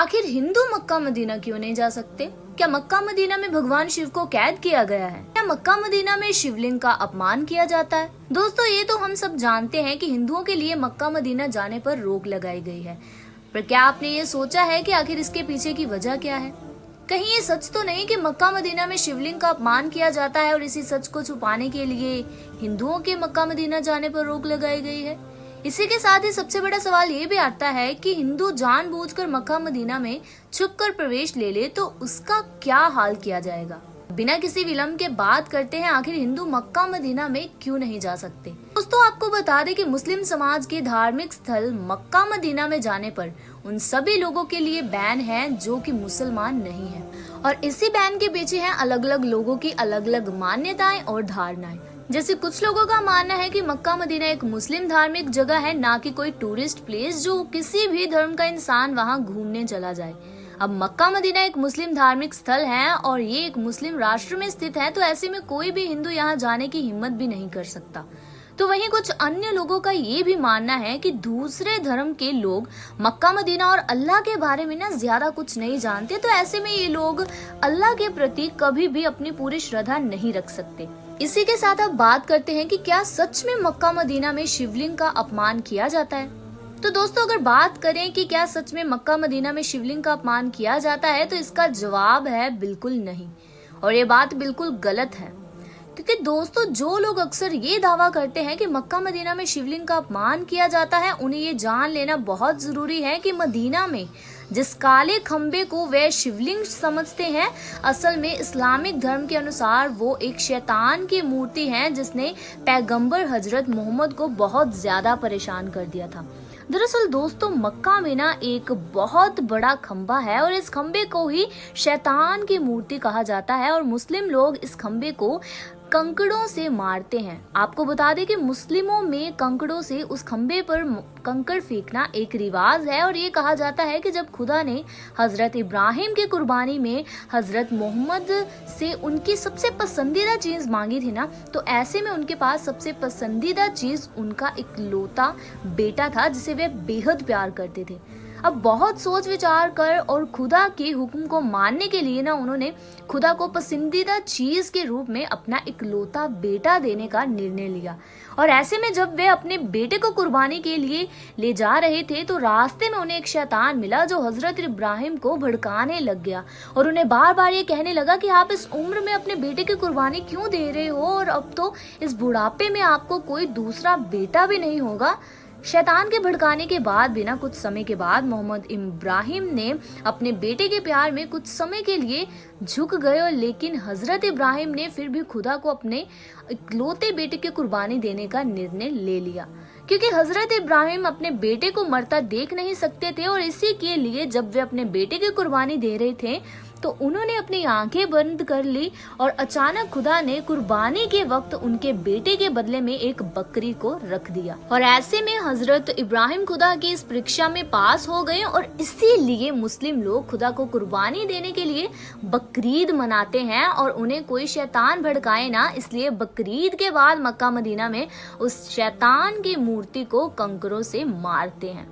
आखिर Hindu Mecca Medina क्यों नहीं जा सकते? क्या मक्का मदीना में भगवान शिव को कैद किया गया है? क्या मक्का मदीना में शिवलिंग का अपमान किया जाता है? दोस्तों, ये तो हम सब जानते हैं कि हिंदुओं के लिए मक्का मदीना जाने पर रोक लगाई गई है, पर क्या आपने ये सोचा है कि आखिर इसके पीछे की वजह क्या है? कहीं ये सच तो नहीं कि मक्का मदीना में शिवलिंग का अपमान किया जाता है और इसी सच को छुपाने के लिए हिंदुओं के मक्का मदीना जाने पर रोक लगाई गई है? इसी के साथ ही सबसे बड़ा सवाल ये भी आता है कि हिंदू जानबूझकर मक्का मदीना में छुपकर प्रवेश ले ले तो उसका क्या हाल किया जाएगा? बिना किसी विलंब के बात करते हैं, आखिर हिंदू मक्का मदीना में क्यों नहीं जा सकते? दोस्तों, आपको बता दें कि मुस्लिम समाज के धार्मिक स्थल मक्का मदीना में जाने पर उन सभी लोगों के लिए बैन है जो कि मुसलमान नहीं है, और इसी बैन के पीछे हैं अलग अलग लोगों की अलग अलग मान्यताएं और धारणाएं। जैसे कुछ लोगों का मानना है कि मक्का मदीना एक मुस्लिम धार्मिक जगह है, ना कि कोई टूरिस्ट प्लेस जो किसी भी धर्म का इंसान वहां घूमने चला जाए। अब मक्का मदीना एक मुस्लिम धार्मिक स्थल है और ये एक मुस्लिम राष्ट्र में स्थित है, तो ऐसे में कोई भी हिंदू यहाँ जाने की हिम्मत भी नहीं कर सकता। तो वहीं कुछ अन्य लोगों का ये भी मानना है कि दूसरे धर्म के लोग मक्का मदीना और अल्लाह के बारे में ना ज्यादा कुछ नहीं जानते, तो ऐसे में ये लोग अल्लाह के प्रति कभी भी अपनी पूरी श्रद्धा नहीं रख सकते। इसी के साथ अब बात करते हैं कि क्या सच में मक्का मदीना में शिवलिंग का अपमान किया जाता है? तो दोस्तों, अगर बात करें कि क्या सच में मक्का मदीना में शिवलिंग का अपमान किया जाता है, तो इसका जवाब है बिल्कुल नहीं, और ये बात बिल्कुल गलत है। क्योंकि दोस्तों, जो लोग अक्सर ये दावा करते हैं कि मक्का मदीना में शिवलिंग का अपमान किया जाता है, उन्हें ये जान लेना बहुत जरूरी है कि मदीना में जिस काले खंबे को वे शिवलिंग समझते हैं, असल में इस्लामिक धर्म के अनुसार वो एक शैतान की मूर्ति है जिसने पैगंबर हजरत मोहम्मद को बहुत ज्यादा परेशान कर दिया था। दरअसल दोस्तों, मक्का में ना एक बहुत बड़ा खंबा है और इस खंबे को ही शैतान की मूर्ति कहा जाता है, और मुस्लिम लोग इस खंबे को कंकड़ों से मारते हैं। आपको बता दें कि मुस्लिमों में कंकड़ों से उस खंबे पर कंकड़ फेंकना एक रिवाज है, और ये कहा जाता है कि जब खुदा ने हजरत इब्राहिम की कुर्बानी में हजरत मोहम्मद से उनकी सबसे पसंदीदा चीज मांगी थी ना, तो ऐसे में उनके पास सबसे पसंदीदा चीज उनका इकलौता बेटा था जिसे वे बेहद प्यार करते थे। अब बहुत सोच विचार कर और खुदा के हुक्म को मानने के लिए ना उन्होंने खुदा को पसंदीदा चीज के रूप में अपना इकलौता बेटा देने का निर्णय लिया। और ऐसे में जब वे अपने बेटे को कुर्बानी के लिए ले जा रहे थे, तो रास्ते में उन्हें एक शैतान मिला जो हजरत इब्राहिम को भड़काने लग गया और उन्हें बार बार ये कहने लगा कि आप इस उम्र में अपने बेटे की कुर्बानी क्यों दे रहे हो, और अब तो इस बुढ़ापे में आपको कोई दूसरा बेटा भी नहीं होगा। शैतान के भड़काने के बाद बिना कुछ समय के बाद मोहम्मद इब्राहिम ने अपने बेटे के प्यार में कुछ समय के लिए झुक गए, और लेकिन हजरत इब्राहिम ने फिर भी खुदा को अपने इकलौते बेटे की कुर्बानी देने का निर्णय ले लिया, क्योंकि हजरत इब्राहिम अपने बेटे को मरता देख नहीं सकते थे। और इसी के लिए जब वे अपने बेटे की कुर्बानी दे रहे थे तो उन्होंने अपनी आंखें बंद कर ली, और अचानक खुदा ने कुर्बानी के वक्त उनके बेटे के बदले में एक बकरी को रख दिया, और ऐसे में हजरत इब्राहिम खुदा की इस परीक्षा में पास हो गए। और इसीलिए मुस्लिम लोग खुदा को कुर्बानी देने के लिए बकरीद मनाते हैं, और उन्हें कोई शैतान भड़काए ना, इसलिए बकरीद के बाद मक्का मदीना में उस शैतान की मूर्ति को कंकरों से मारते हैं।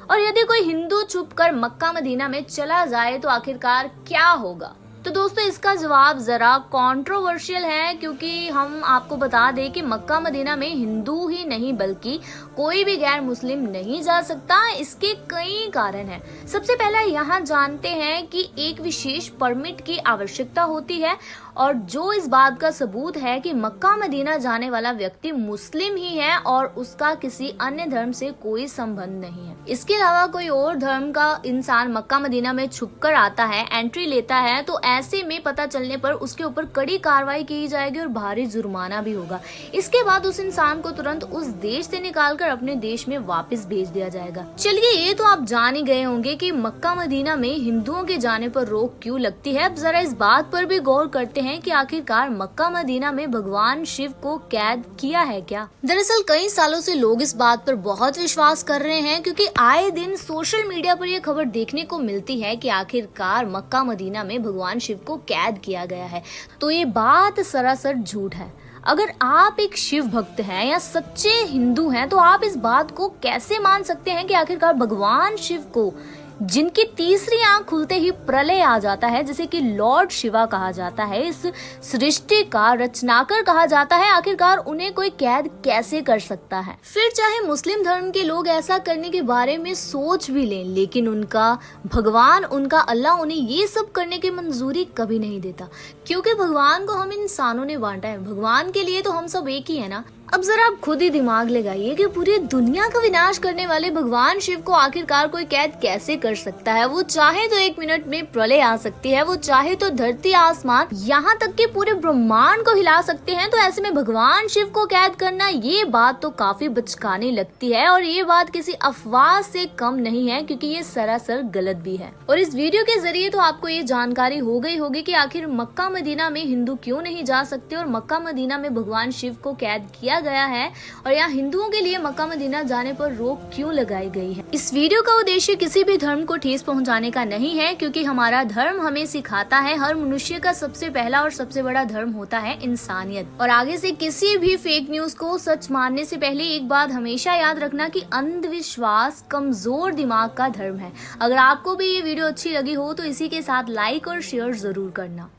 और यदि कोई हिंदू छुपकर मक्का मदीना में चला जाए तो आखिरकार क्या होगा? तो दोस्तों, इसका जवाब जरा कंट्रोवर्शियल है, क्योंकि हम आपको बता दें कि मक्का मदीना में हिंदू ही नहीं बल्कि कोई भी गैर मुस्लिम नहीं जा सकता। इसके कई कारण हैं। सबसे पहला यहाँ जानते हैं कि एक विशेष परमिट की आवश्यकता होती है, और जो इस बात का सबूत है कि मक्का मदीना जाने वाला व्यक्ति मुस्लिम ही है और उसका किसी अन्य धर्म से कोई संबंध नहीं है। इसके अलावा कोई और धर्म का इंसान मक्का मदीना में छुपकर आता है, एंट्री लेता है, तो ऐसे में पता चलने पर उसके ऊपर कड़ी कार्रवाई की जाएगी और भारी जुर्माना भी होगा। इसके बाद उस इंसान को तुरंत उस देश से निकालकर अपने देश में वापस भेज दिया जाएगा। चलिए, ये तो आप जान ही गए होंगे कि मक्का मदीना में हिंदुओं के जाने पर रोक क्यों लगती है। अब जरा इस बात पर भी गौर करते हैं कि आखिरकार मक्का मदीना में भगवान शिव को कैद किया है क्या? दरअसल कई सालों से लोग इस बात पर बहुत विश्वास कर रहे हैं, क्योंकि आए दिन सोशल मीडिया पर यह खबर देखने को मिलती है कि आखिरकार मक्का मदीना में भगवान शिव को कैद किया गया है। तो ये बात सरासर झूठ है। अगर आप एक शिव भक्त हैं या सच्चे हिंदू हैं, तो आप इस बात को कैसे मान सकते हैं कि आखिरकार भगवान शिव को जिनकी तीसरी आंख खुलते ही प्रलय आ जाता है, जिसे कि लॉर्ड शिवा कहा जाता है, इस सृष्टि का रचनाकार कहा जाता है, आखिरकार उन्हें कोई कैद कैसे कर सकता है। फिर चाहे मुस्लिम धर्म के लोग ऐसा करने के बारे में सोच भी लें, लेकिन उनका भगवान, उनका अल्लाह उन्हें ये सब करने की मंजूरी कभी नहीं देता, क्योंकि भगवान को हम इंसानों ने बांटा है। भगवान के लिए तो हम सब एक ही है ना। अब जरा आप खुद ही दिमाग लगाइए कि पूरी दुनिया का विनाश करने वाले भगवान शिव को आखिरकार कोई कैद कैसे कर सकता है। वो चाहे तो 1 मिनट में प्रलय आ सकती है, वो चाहे तो धरती आसमान यहाँ तक कि पूरे ब्रह्मांड को हिला सकते हैं। तो ऐसे में भगवान शिव को कैद करना, ये बात तो काफी बचकाने लगती है, और ये बात किसी अफवाह से कम नहीं है, क्योंकि ये सरासर गलत भी है। और इस वीडियो के जरिए तो आपको ये जानकारी हो गई होगी कि आखिर मक्का मदीना में हिंदू क्यों नहीं जा सकते, और मक्का मदीना में भगवान शिव को कैद किया गया है, और यहाँ हिंदुओं के लिए मक्का मदीना जाने पर रोक क्यों लगाई गई है। इस वीडियो का उद्देश्य किसी भी धर्म को ठेस पहुंचाने का नहीं है, क्योंकि हमारा धर्म हमें सिखाता है हर मनुष्य का सबसे पहला और सबसे बड़ा धर्म होता है इंसानियत। और आगे से किसी भी फेक न्यूज को सच मानने से पहले एक बात हमेशा याद रखना कि अंधविश्वास कमजोर दिमाग का धर्म है। अगर आपको भी ये वीडियो अच्छी लगी हो तो इसी के साथ लाइक और शेयर जरूर करना।